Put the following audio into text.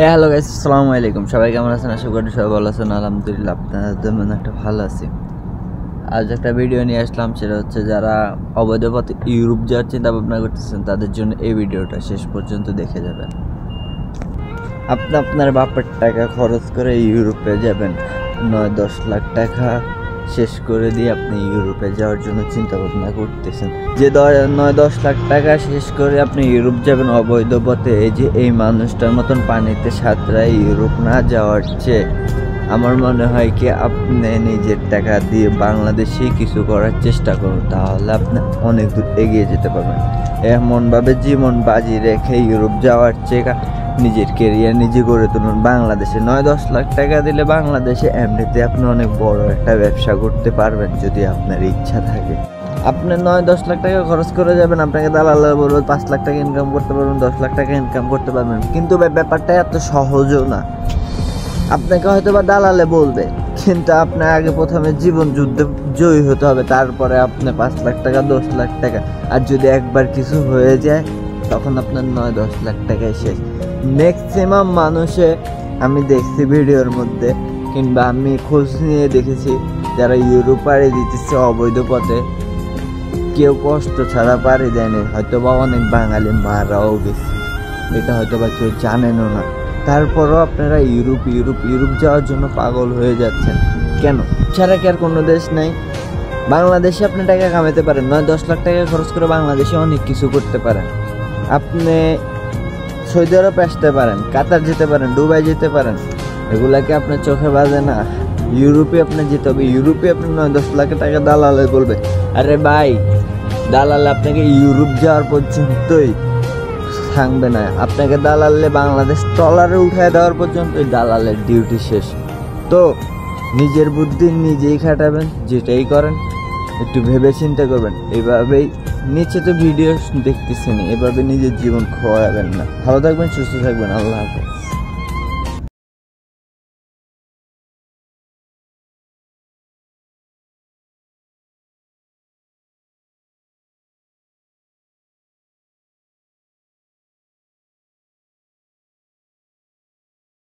Hello guys, আসসালামু আলাইকুম। সবাই কেমন আছেন? আশা করি সবাই ভালো আছেন। আলহামদুলিল্লাহ, আপনাদের মনে একটা ভালো আছি। আজ একটা ভিডিও নিয়ে আসলাম, সেটা হচ্ছে যারা অবৈধ পথে ইউরোপ যাওয়ার চিন্তা ভাবনা করতেছেন তাদের জন্য এই ভিডিওটা শেষ পর্যন্ত দেখে যাবেন। আপনি আপনার বাপের টাকা খরচ করে ইউরোপে যাবেন, 9-10 লাখ টাকা শেষ করে দিয়ে আপনি ইউরোপে যাওয়ার জন্য চিন্তা ভাবনা করতেছেন। যে 9-10 লাখ টাকা শেষ করে আপনি ইউরোপ যাবেন অবৈধ পথে, এই মানুষটার মতন পানিতে সাঁতরায় ইউরোপ না যাওয়ার চেয়ে আমার মনে হয় কি আপনি নিজের টাকা দিয়ে বাংলাদেশেই কিছু করার চেষ্টা করুন, তাহলে আপনি অনেক দূর এগিয়ে যেতে পারবেন। এমনভাবে জীবন বাজি রেখে ইউরোপ যাওয়ার চেয়ে নিজের কেরিয়ার নিজে গড়ে তুলুন বাংলাদেশে। 9-10 লাখ টাকা দিলে বাংলাদেশে এমনিতে আপনি অনেক বড় একটা ব্যবসা করতে পারবেন যদি আপনার ইচ্ছা থাকে। আপনি 9-10 লাখ টাকা খরচ করে যাবেন, আপনাকে দালাল বলবো 5 লাখ টাকা ইনকাম করতে পারবেন, 10 লাখ টাকা ইনকাম করতে পারবেন, কিন্তু ব্যাপারটা এত সহজও না। আপনাকে হয়তো বা দালালে বলবে, কিন্তু আপনার আগে প্রথমে জীবন যুদ্ধে জয়ী হতে হবে, তারপরে আপনি 5 লাখ টাকা 10 লাখ টাকা। আর যদি একবার কিছু হয়ে যায় তখন আপনার 9-10 লাখ টাকায় শেষ। ম্যাক্সিমাম মানুষে আমি দেখছি ভিডিওর মধ্যে, কিংবা আমি খোঁজ নিয়ে দেখেছি, যারা ইউরোপ পাড়ি দিতেছে অবৈধ পথে, কেউ কষ্ট ছাড়া পাড়ি দেয়নি। হয়তো বা অনেক বাঙালি মারাও গেছে, এটা হয়তো বা কেউ জানেনও না। তারপরও আপনারা ইউরোপ যাওয়ার জন্য পাগল হয়ে যাচ্ছেন কেন? ছাড়া কি আর কোনো দেশ নাই? বাংলাদেশে আপনি টাকা কামাতে পারেন, 9-10 লাখ টাকা খরচ করে বাংলাদেশে অনেক কিছু করতে পারেন। আপনি সৌদি আরব আসতে পারেন, কাতার যেতে পারেন, দুবাই যেতে পারেন, এগুলাকে আপনার চোখে বাজে না? ইউরোপে আপনি যেতে হবে, ইউরোপে আপনি 9-10 লাখ টাকা দালালে বলবে। আরে ভাই, দালালে আপনাকে ইউরোপ যাওয়ার পর্যন্তই থাকবে না, আপনাকে দালালে বাংলাদেশ ট্রলারে উঠায় দেওয়ার পর্যন্তই দালালের ডিউটি শেষ। তো নিজের বুদ্ধি নিজেই খাটাবেন, যেটাই করেন একটু ভেবে চিন্তা করবেন। এইভাবেই নিচে তো ভিডিও দেখতেছেন, এভাবে নিজের জীবন খোয়াবেন না। ভালো থাকবেন, সুস্থ থাকবেন, আল্লাহ হাফেজ।